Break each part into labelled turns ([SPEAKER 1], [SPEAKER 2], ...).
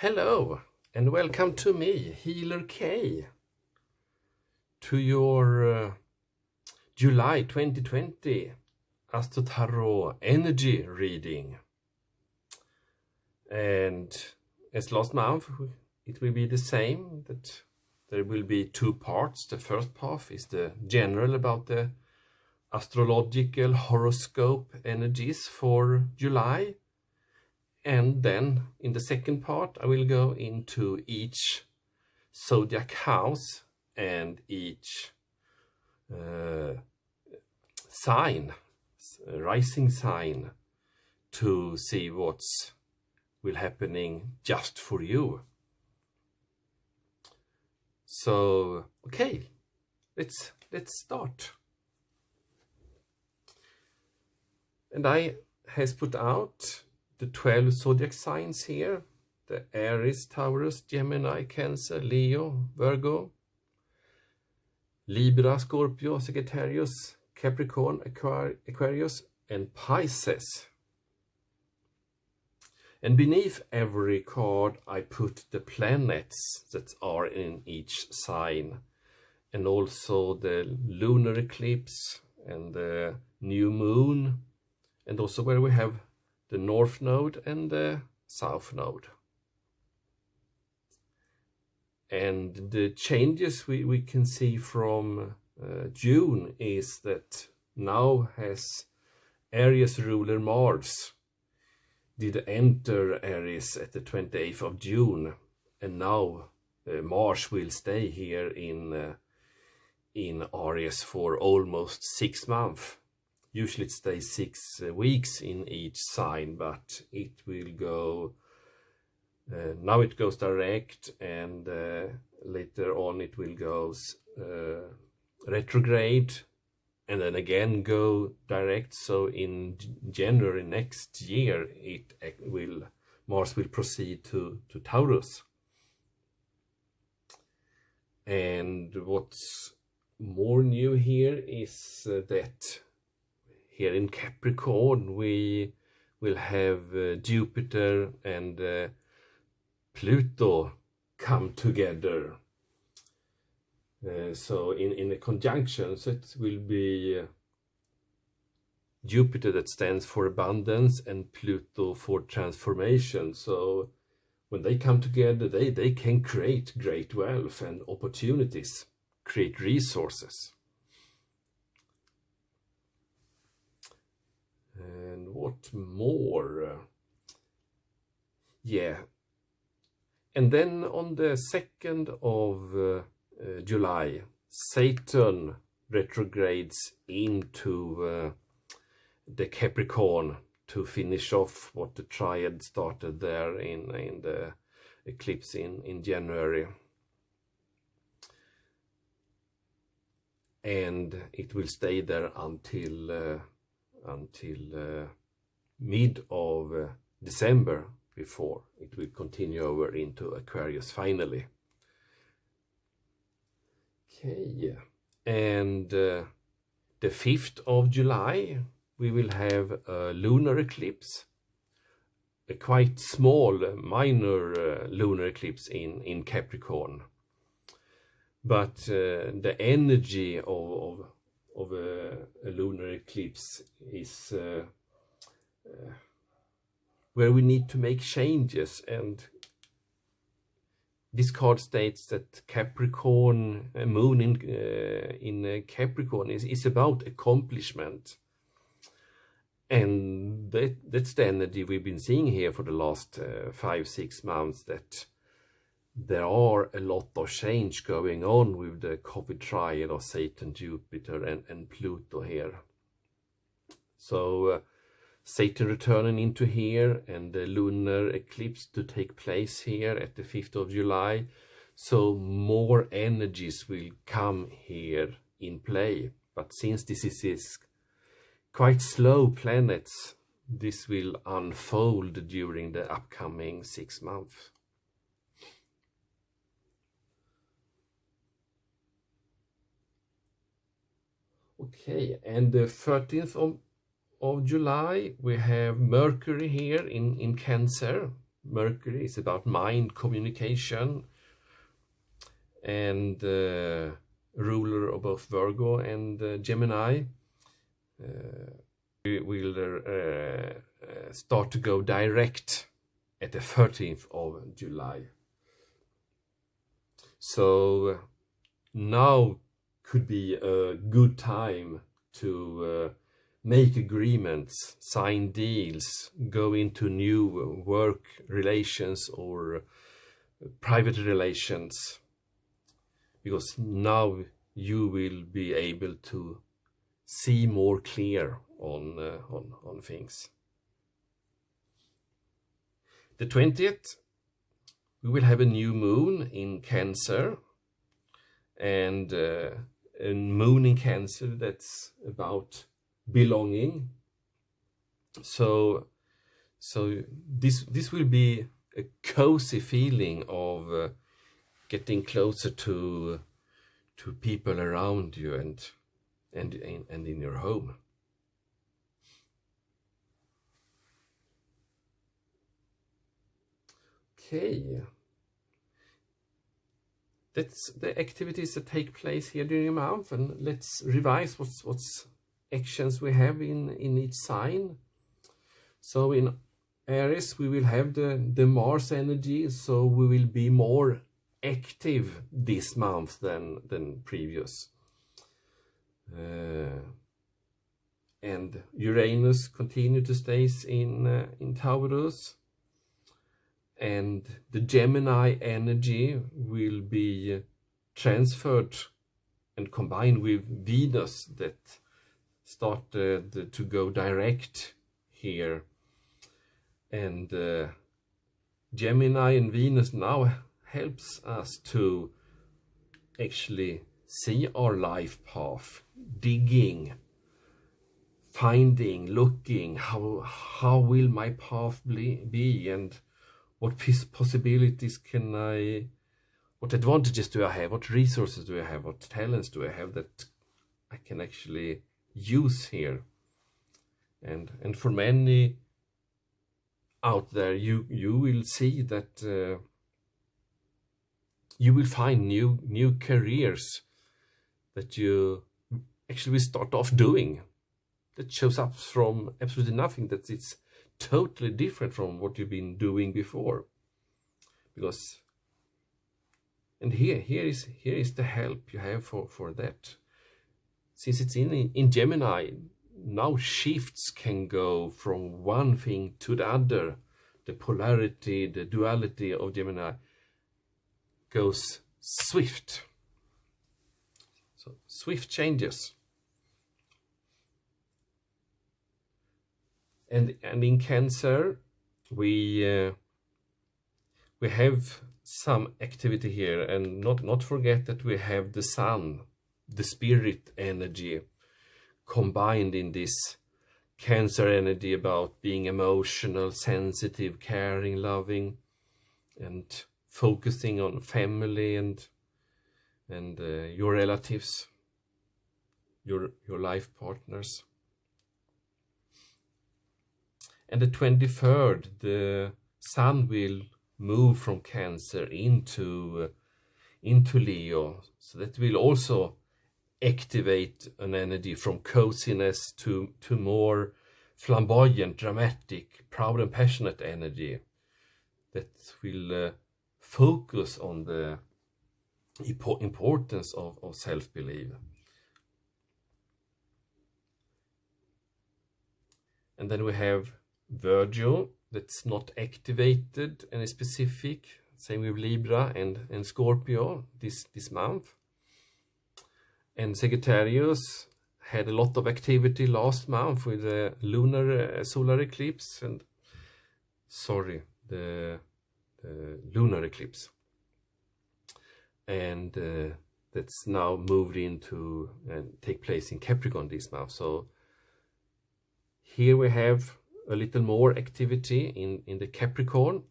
[SPEAKER 1] Hello and welcome to me, Healer K, to your July 2020 astro-tarot energy reading. And as last month, it will be the same, that there will be two parts. The first part is the general about the astrological horoscope energies for July. And then in the second part, I will go into each zodiac house and each sign, rising sign, to see what's will happening just for you. So, okay, let's start. And I has put out the 12 zodiac signs here: the Aries, Taurus, Gemini, Cancer, Leo, Virgo, Libra, Scorpio, Sagittarius, Capricorn, Aquarius, and Pisces. And beneath every card I put the planets that are in each sign, and also the lunar eclipse and the new moon, and also where we have the North Node and the South Node. And the changes we can see from June is that now has Aries ruler Mars did enter Aries at the 28th of June, and now Mars will stay here in Aries for almost 6 months. Usually it stays 6 weeks in each sign, but it will go, now it goes direct, and later on it will go retrograde, and then again go direct. So in January next year, Mars will proceed to Taurus. And what's more new here is that here in Capricorn we will have Jupiter and Pluto come together. So in a conjunction, so it will be Jupiter that stands for abundance and Pluto for transformation. So when they come together, they can create great wealth and opportunities, create resources. And what more? Yeah. And then on the 2nd of July, Saturn retrogrades into the Capricorn to finish off what the triad started there in the eclipse in January. And it will stay there until mid of December, before it will continue over into Aquarius finally. Okay, and the 5th of July we will have a lunar eclipse, a quite small minor lunar eclipse in Capricorn. But the energy of a lunar eclipse is where we need to make changes, and this card states that Capricorn, moon in Capricorn is about accomplishment, and that's the energy we've been seeing here for the last 5-6 months, that there are a lot of change going on with the COVID triad of Saturn, Jupiter and Pluto here. So Saturn returning into here, and the lunar eclipse to take place here at the 5th of July. So more energies will come here in play. But since this is quite slow planets, this will unfold during the upcoming 6 months. Okay, and the 13th of July we have Mercury here in Cancer, Mercury is about mind, communication, and ruler of both Virgo and Gemini will start to go direct at the 13th of July. So now could be a good time to make agreements, sign deals, go into new work relations or private relations, because now you will be able to see more clear on things. The 20th, we will have a new moon in Cancer, and a moon in Cancer that's about belonging. So this will be a cozy feeling of getting closer to people around you and in your home. Okay, that's the activities that take place here during the month, and let's revise what's actions we have in each sign. So in Aries we will have the Mars energy, so we will be more active this month than previous. And Uranus continue to stay in Taurus, and the Gemini energy will be transferred and combined with Venus that started to go direct here. And Gemini and Venus now helps us to actually see our life path, digging, finding, looking, how will my path be, and what possibilities can what advantages do I have, what resources do I have, what talents do I have that I can actually use here. And for many out there, you will see that you will find new careers that you actually will start off doing, that shows up from absolutely nothing, that it's totally different from what you've been doing before. Because, and here is the help you have for that. Since it's in Gemini, now shifts can go from one thing to the other. The polarity, the duality of Gemini goes swift. So swift changes. And in Cancer, we have some activity here, and not forget that we have the Sun, the spirit energy, combined in this Cancer energy about being emotional, sensitive, caring, loving, and focusing on family and your relatives, your life partners. And the 23rd, the Sun will move from Cancer into Leo, so that will also activate an energy from coziness to more flamboyant, dramatic, proud and passionate energy that will focus on the importance of self-belief. And then we have Virgo, that's not activated any specific, same with Libra and Scorpio this month. And Sagittarius had a lot of activity last month with the solar eclipse and the lunar eclipse, and that's now moved into and take place in Capricorn this month. So here we have a little more activity in the Capricorn.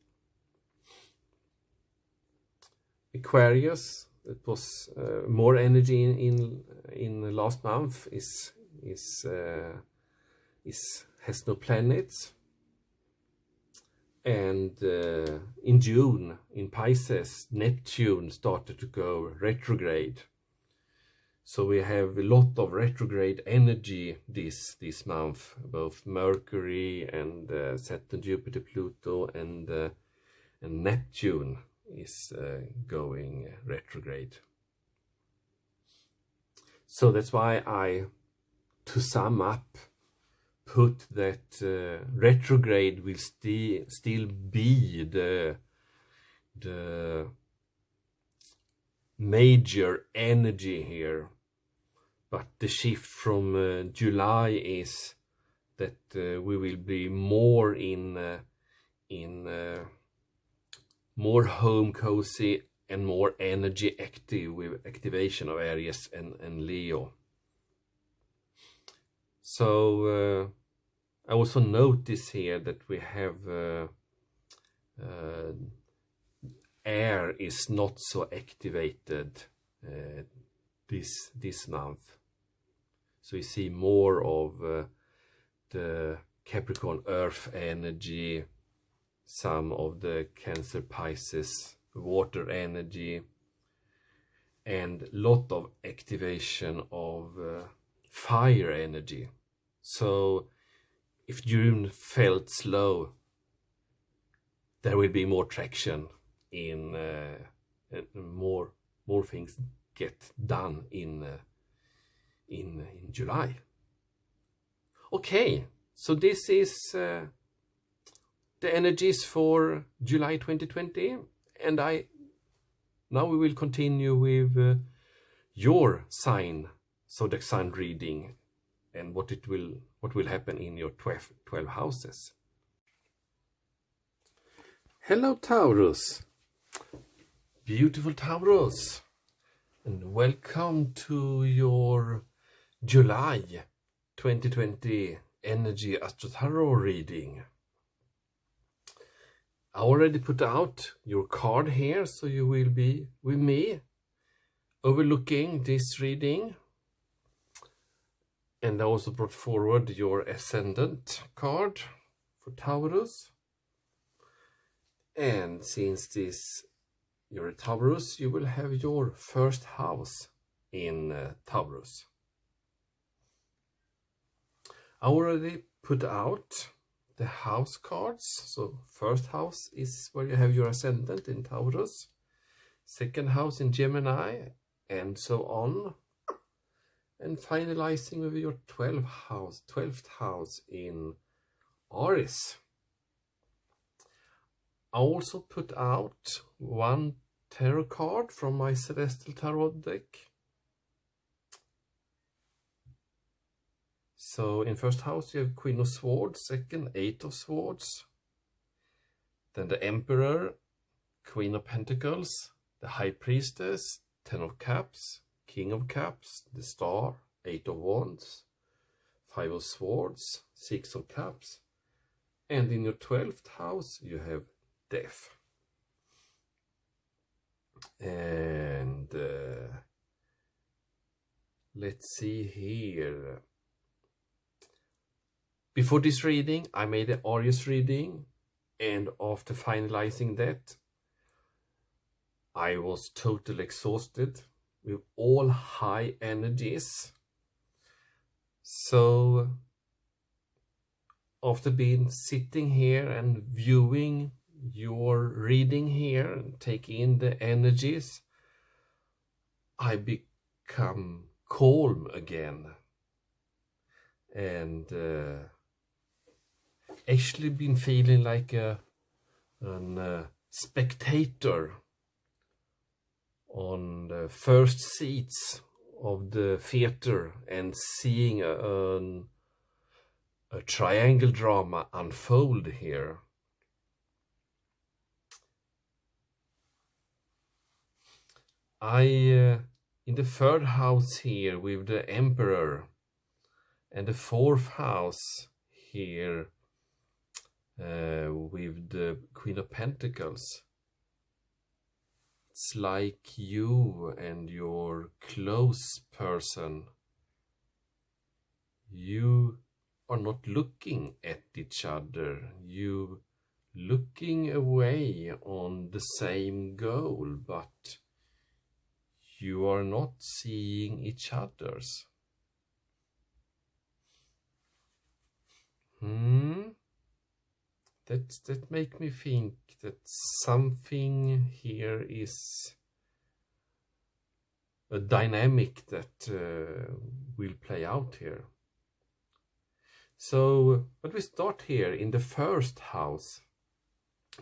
[SPEAKER 1] Aquarius, it was more energy in the last month, has no planets. And in June, in Pisces, Neptune started to go retrograde. So we have a lot of retrograde energy this month, both Mercury and Saturn, Jupiter, Pluto, and Neptune is going retrograde. So that's why I, to sum up, put that retrograde will still be the major energy here, but the shift from July is that we will be more in more home cozy and more energy active with activation of Aries and Leo. So I also notice here that we have air is not so activated this month. So we see more of the Capricorn Earth energy, some of the Cancer Pisces water energy, and lot of activation of fire energy. So if June felt slow, there will be more traction in more things get done in July. Okay, so this is the energies for July 2020, and now we will continue with your sign, zodiac sign reading, and what will happen in your 12 houses. Hello Taurus, beautiful Taurus, and welcome to your July 2020 energy astro-tarot reading. I already put out your card here, so you will be with me overlooking this reading. And I also brought forward your ascendant card for Taurus. And since you're a Taurus, you will have your first house in Taurus. I already put out the house cards. So first house is where you have your ascendant in Taurus, second house in Gemini, and so on, and finalizing with your 12th house in Aries. I also put out one tarot card from my Celestial Tarot deck. So in first house you have Queen of Swords, second Eight of Swords, then the Emperor, Queen of Pentacles, the High Priestess, Ten of Cups, King of Cups, the Star, Eight of Wands, Five of Swords, Six of Cups, and in your 12th house you have Death. And let's see here. Before this reading, I made an Aries reading, and after finalizing that, I was totally exhausted with all high energies. So, after being sitting here and viewing your reading here and taking in the energies, I become calm again. And actually been feeling like a spectator on the first seats of the theater and seeing a triangle drama unfold here. In the third house here with the Emperor, and the fourth house here with the Queen of Pentacles. It's like you and your close person, you are not looking at each other. You looking away on the same goal, but you are not seeing each other's. That make me think that something here is a dynamic that will play out here. So, but we start here in the first house,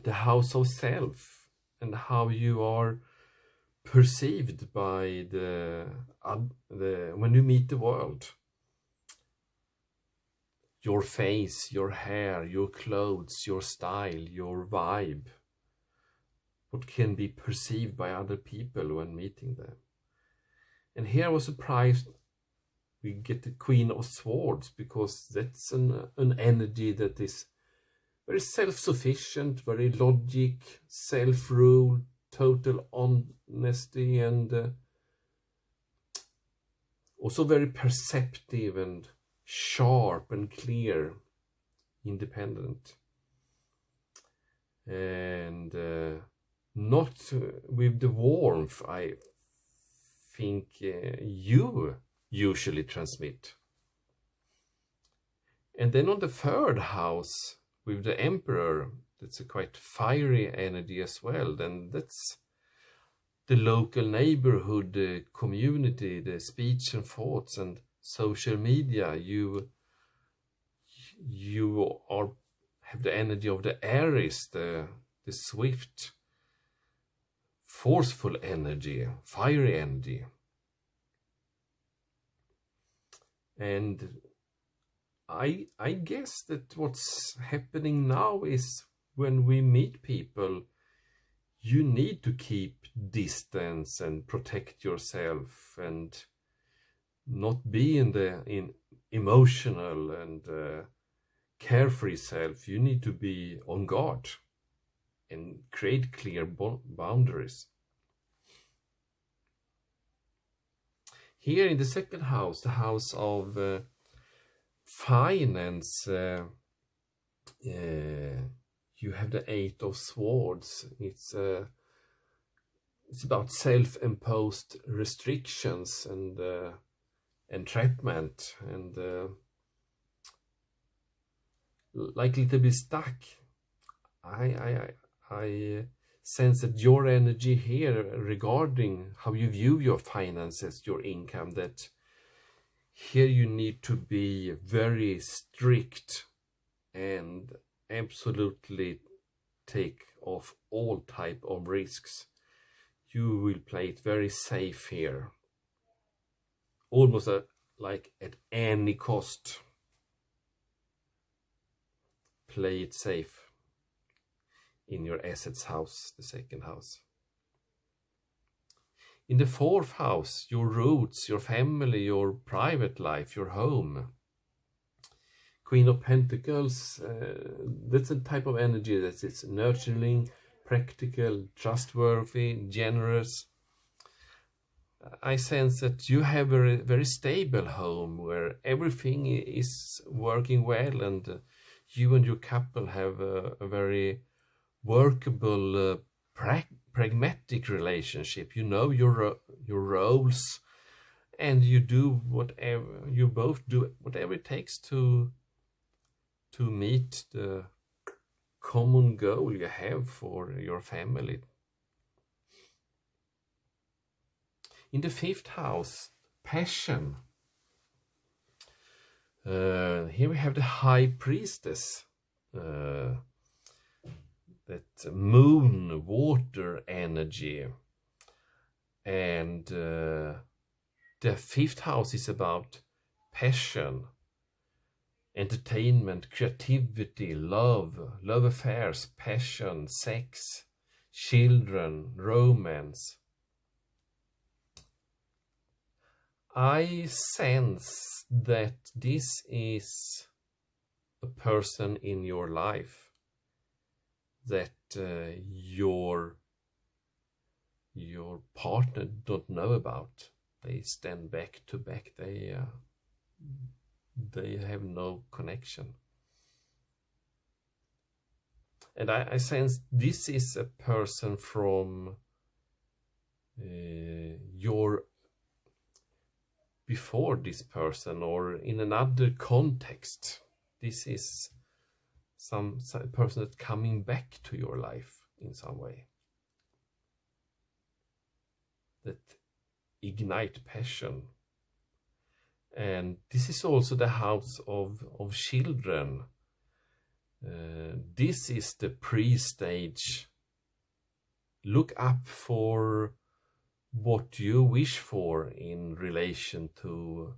[SPEAKER 1] the house of self, and how you are perceived by the when you meet the world. Your face, your hair, your clothes, your style, your vibe. What can be perceived by other people when meeting them. And here I was surprised we get the Queen of Swords, because that's an energy that is very self-sufficient, very logic, self-rule, total honesty, and also very perceptive and sharp and clear, independent, and not with the warmth I think you usually transmit. And then on the third house with the Emperor, that's a quite fiery energy as well. Then that's the local neighborhood, the community, the speech and thoughts and social media. You have the energy of the Aries, the swift, forceful energy, fiery energy. And I guess that what's happening now is when we meet people, you need to keep distance and protect yourself and not be in emotional and carefree self. You need to be on guard and create clear boundaries. Here in the second house, the house of finance, you have the Eight of Swords. It's about self-imposed restrictions and entrapment, and like a little bit stuck. I sense that your energy here regarding how you view your finances, your income, that here you need to be very strict and absolutely take off all type of risks. You will play it very safe here, almost like at any cost. Play it safe in your assets house, the second house. In the fourth house, your roots, your family, your private life, your home. Queen of Pentacles, that's a type of energy that is nurturing, practical, trustworthy, generous. I sense that you have a very stable home where everything is working well, and you and your couple have a very workable, pragmatic relationship. You know your roles, and you both do whatever it takes to meet the common goal you have for your family. In the fifth house, passion. Here we have the High Priestess. That moon, water energy. And the fifth house is about passion, entertainment, creativity, love affairs, passion, sex, children, romance. I sense that this is a person in your life that your partner don't know about. They stand back to back. They have no connection. And I sense this is a person from your before this person, or in another context. This is some person that's coming back to your life in some way, that ignite passion. And this is also the house of children. This is the pre-stage. Look up for what you wish for in relation to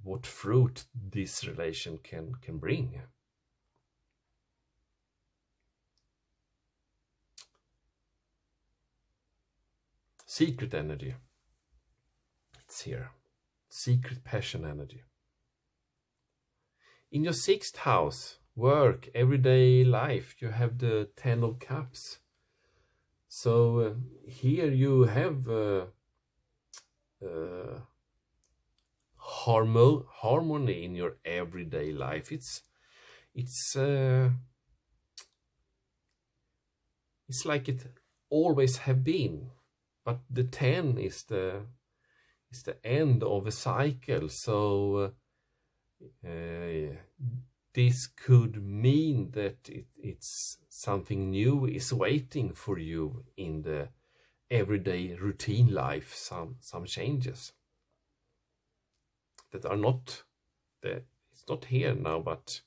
[SPEAKER 1] what fruit this relation can bring. Secret energy. It's here. Secret passion energy. In your 6th house, work, everyday life, you have the 10 of Cups. So here you have harmony in your everyday life. It's like it always have been, but the 10 is the end of a cycle. So this could mean that it's something new is waiting for you in the everyday routine life. Some changes that are not there. It's not here now, but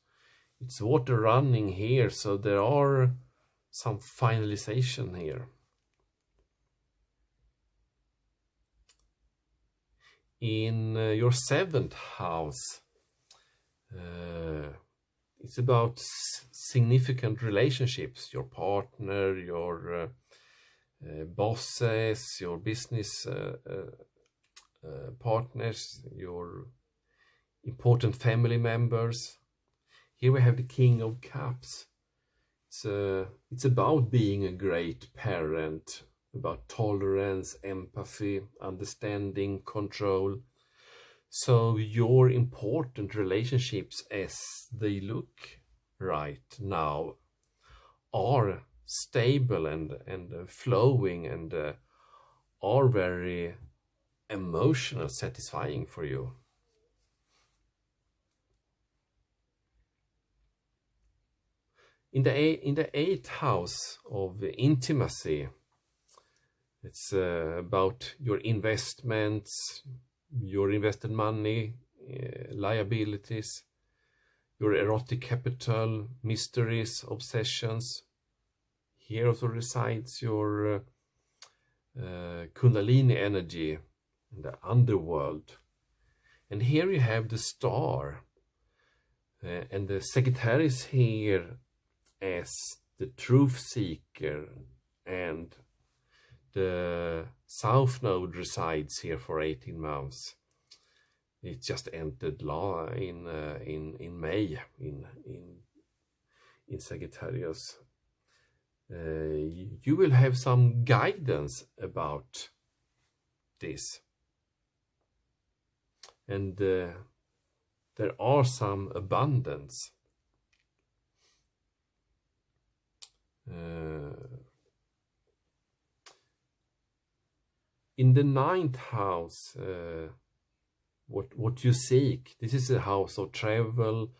[SPEAKER 1] it's water running here. So there are some finalization here. In your 7th house, it's about significant relationships, your partner, your bosses, your business partners, your important family members. Here we have the King of Cups. It's about being a great parent, about tolerance, empathy, understanding, control. So your important relationships as they look right now are stable and flowing and are very emotional, satisfying for you. In the 8th house of intimacy, it's about your investments, your invested money, liabilities, your erotic capital, mysteries, obsessions. Here also resides your Kundalini energy in the underworld. And here you have the star, and the Sagittarius here as the truth seeker, and the South Node resides here for 18 months. It just entered in May in Sagittarius. You will have some guidance about this, and there are some abundance. In the 9th house, what you seek, this is a house of travel,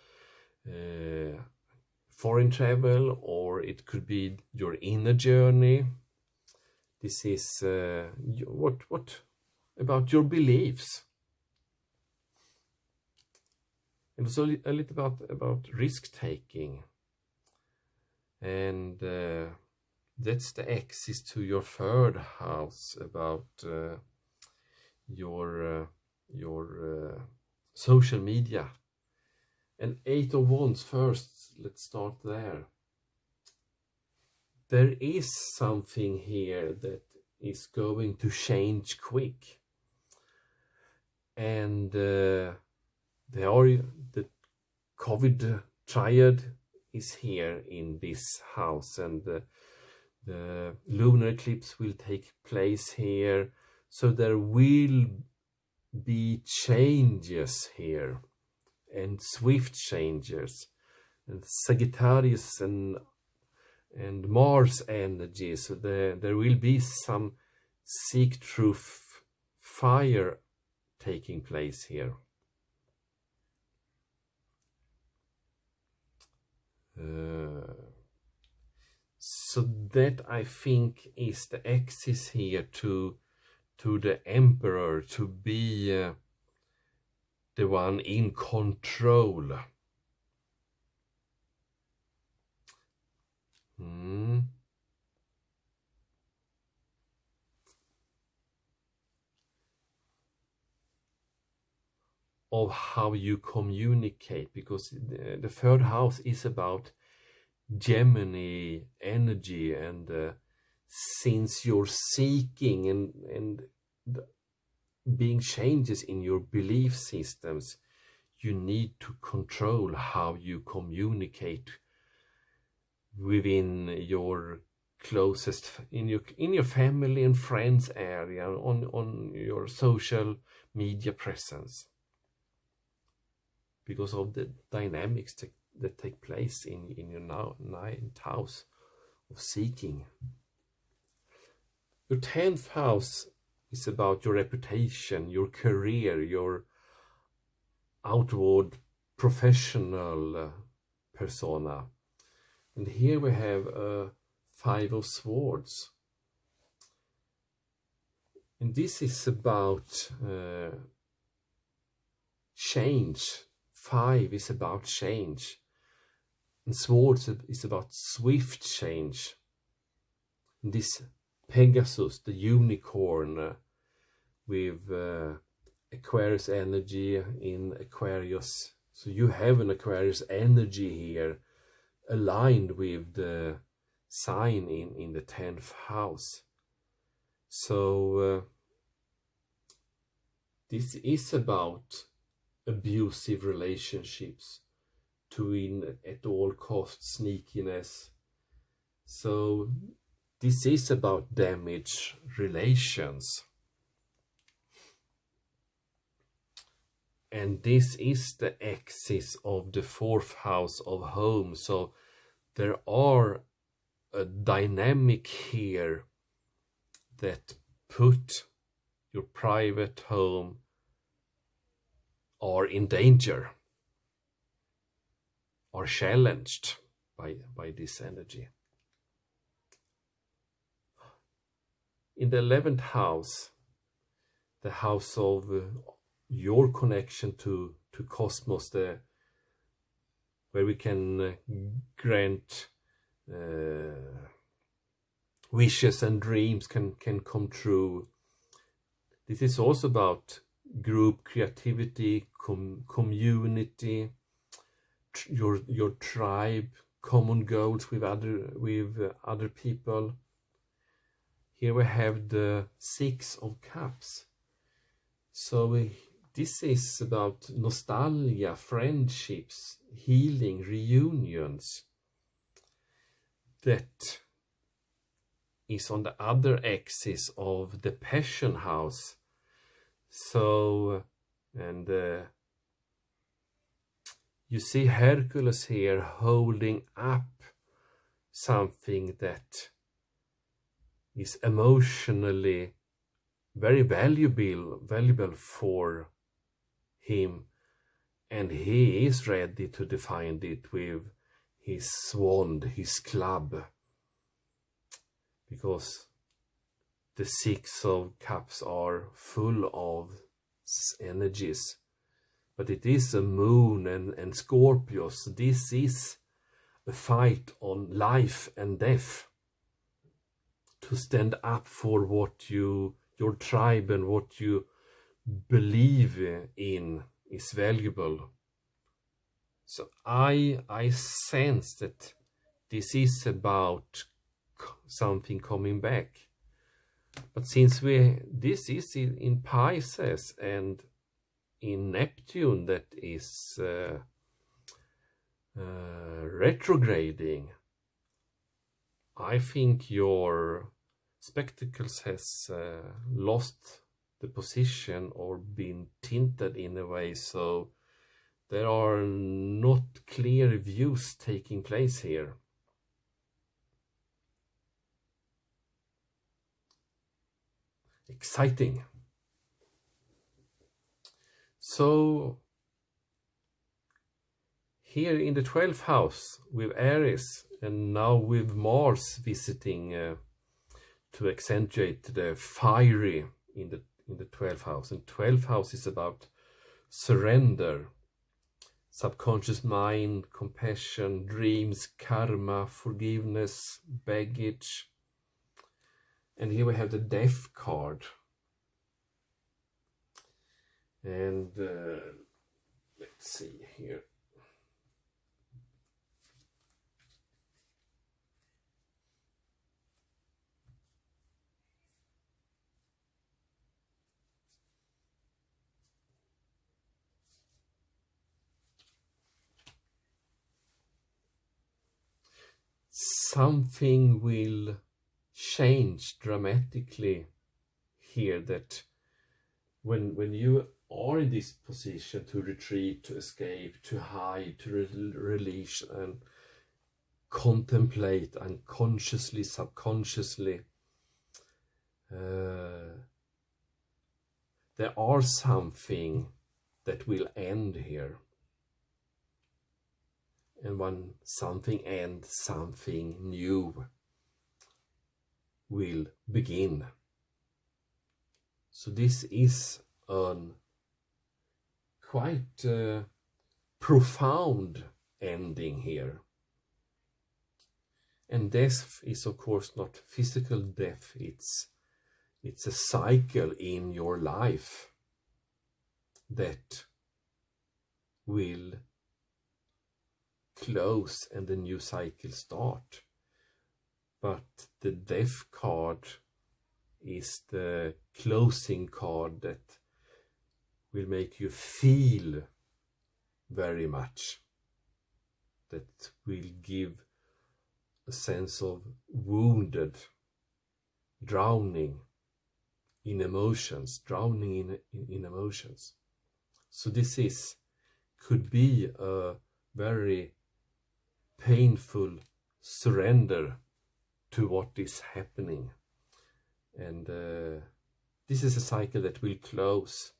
[SPEAKER 1] foreign travel, or it could be your inner journey. This is what about your beliefs, and also a little about risk taking. And that's the axis to your 3rd house, about your social media. And 8 of Wands first, let's start there. There is something here that is going to change quick, and the COVID triad is here in this house, and the lunar eclipse will take place here. So there will be changes here, and swift changes. And Sagittarius and and Mars energy. So there will be some seek truth fire taking place here. So that, I think, is the axis here to the Emperor, to be the one in control. Of how you communicate, because the third house is about Gemini energy, and since you're seeking and being changes in your belief systems, you need to control how you communicate within your closest, in your family and friends area, on your social media presence, because of the dynamics that take place in your ninth house of seeking. Your 10th house is about your reputation, your career, your outward professional persona. And here we have a 5 of Swords. And this is about change. 5 is about change. And Swords is about swift change. And this Pegasus, the unicorn, with Aquarius energy in Aquarius. So you have an Aquarius energy here, aligned with the sign in the 10th house. So this is about abusive relationships, to win at all costs, sneakiness. So this is about damaged relations. And this is the axis of the 4th house of home. So there are a dynamic here that put your private home are in danger, are challenged by this energy. In the 11th house, the house of your connection to cosmos, where we can grant wishes and dreams can come true. This is also about group creativity, community, your tribe, common goals with other people. Here we have the 6 of Cups. So this is about nostalgia, friendships, healing, reunions. That is on the other axis of the Passion house. So, and you see Hercules here holding up something that is emotionally very valuable for him, and he is ready to define it with his wand, his club, because the 6 of Cups are full of energies. But it is a moon and Scorpio, so this is a fight on life and death, to stand up for what your tribe and what you believe in is valuable. So I sense that this is about something coming back. But since this is in Pisces and in Neptune that is retrograding, I think your spectacles has lost the position or been tinted in a way, so there are not clear views taking place here. exciting. So here in the 12th house with Aries, and now with Mars visiting to accentuate the fiery in the 12th house. And 12th house is about surrender, subconscious mind, compassion, dreams, karma, forgiveness, baggage. And here we have the Death card. And let's see here. Something will change dramatically here, that when you are in this position to retreat, to escape, to hide, to release and contemplate unconsciously, subconsciously, there are something that will end here. And when something ends, something new will begin. So this is a quite profound ending here. And death is of course not physical death, it's a cycle in your life that will close and the new cycle start. But the Death card is the closing card that will make you feel very much, that will give a sense of wounded, drowning in emotions, drowning in emotions. So this could be a very painful surrender to what is happening. And this is a cycle that will close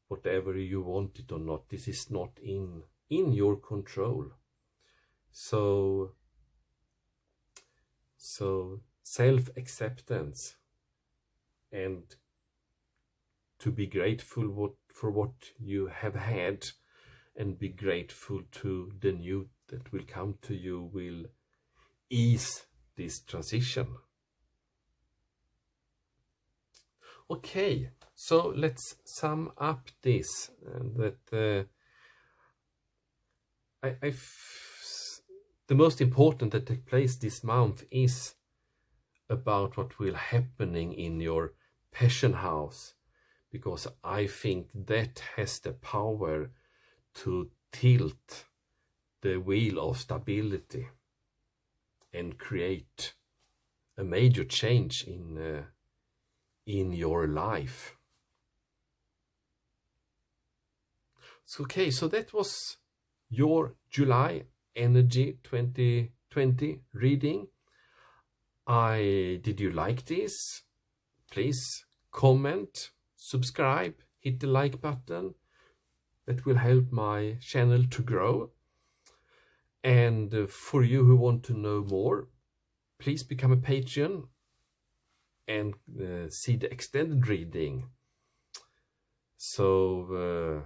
[SPEAKER 1] whatever you want it or not. This is not in your control. So self-acceptance and to be grateful for what you have had and be grateful to the new that will come to you will ease this transition. Okay, so let's sum up this. The most important that takes place this month is about what will happening in your passion house, because I think that has the power to tilt the wheel of stability and create a major change in your life. So, okay, so that was your July Energy 2020 reading. Did you like this? Please comment, subscribe, hit the like button. That will help my channel to grow. And for you who want to know more, please become a Patreon and see the extended reading. So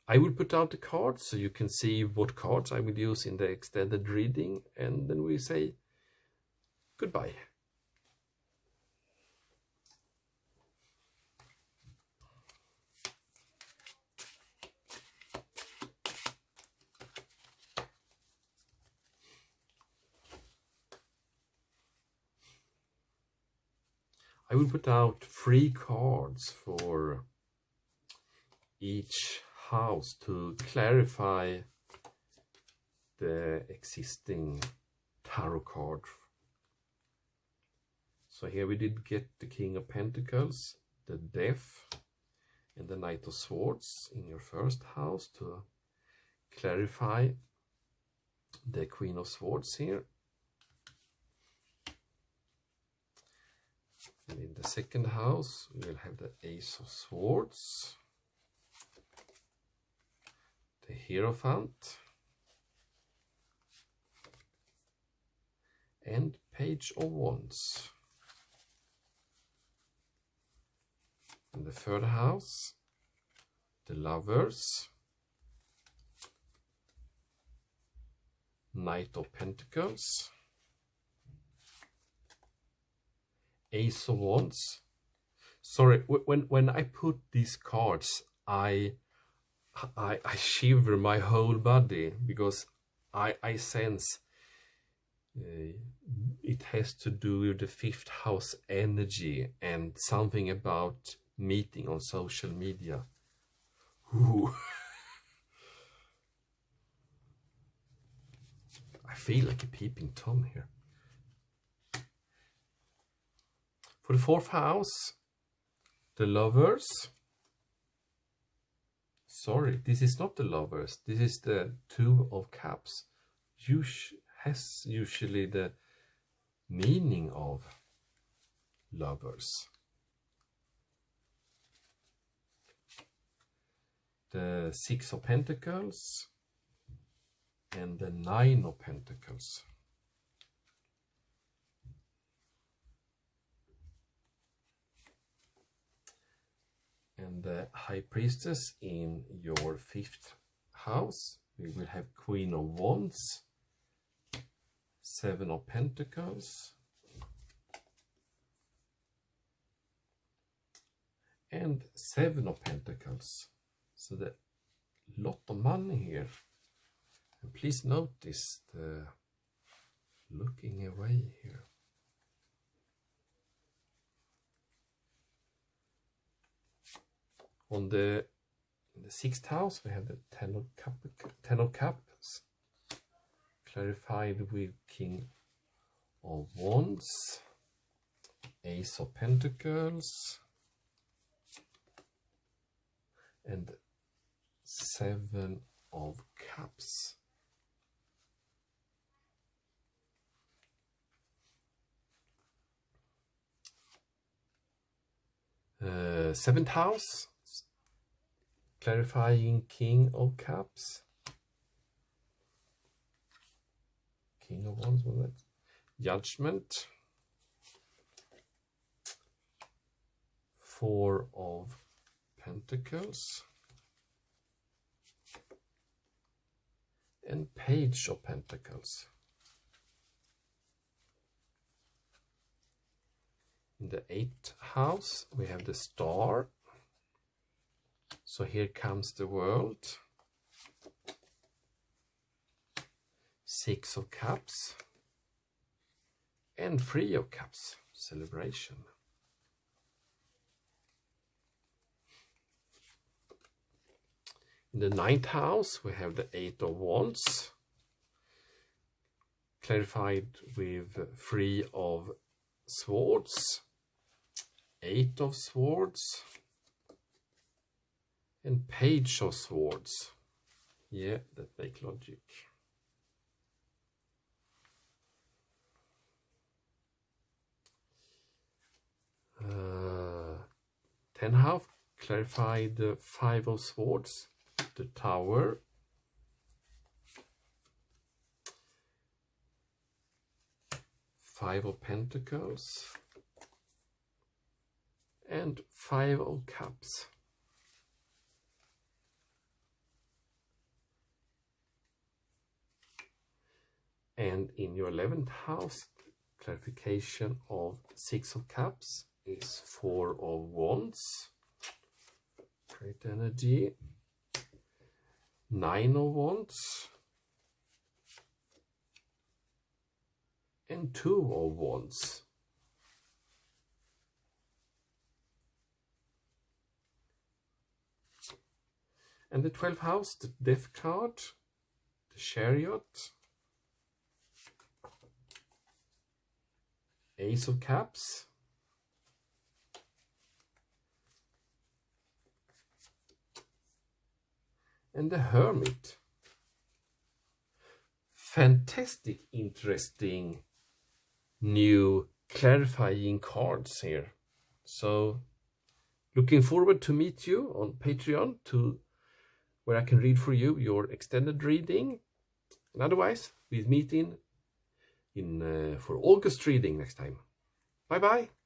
[SPEAKER 1] I will put out the cards so you can see what cards I will use in the extended reading, and then we say goodbye. I will put out 3 cards for each house to clarify the existing tarot card. So here we did get the King of Pentacles, the Death, and the Knight of Swords in your first house to clarify the Queen of Swords here. And in the second house, we will have the Ace of Swords, the Hierophant, and Page of Wands. In the third house, the Lovers, Knight of Pentacles, Ace of Wands. Sorry, when I put these cards, I shiver my whole body, because I sense it has to do with the fifth house energy and something about meeting on social media. Ooh. I feel like a peeping Tom here. For the fourth house, the Lovers. Sorry, this is not the Lovers. This is the Two of Cups. Has usually the meaning of lovers. The Six of Pentacles and the Nine of Pentacles. And the High Priestess in your fifth house, we will have Queen of Wands, Seven of Pentacles, and Seven of Pentacles. So the lot of money here. And please notice the looking away here. In the sixth house, we have the Ten of Cups, clarified with King of Wands, Ace of Pentacles, and Seven of Cups. Seventh house, clarifying King of Cups, King of Wands, was that? Judgment, Four of Pentacles, and Page of Pentacles. In the eighth house, we have the Star. So here comes the World. Six of Cups. And Three of Cups. Celebration. In the ninth house, we have the Eight of Wands. Clarified with Three of Swords. Eight of Swords and Page of Swords. Yeah, that makes logic. Ten half, clarified the Five of Swords, the Tower, Five of Pentacles, and Five of Cups. And in your 11th house, clarification of Six of Cups is Four of Wands. Great energy. Nine of Wands. And Two of Wands. And the 12th house, the Death card, the Chariot, Ace of Cups, and the Hermit. Fantastic, interesting, new clarifying cards here. So looking forward to meet you on Patreon, where I can read for you your extended reading. And otherwise, we'll meet in for August reading next time. Bye bye.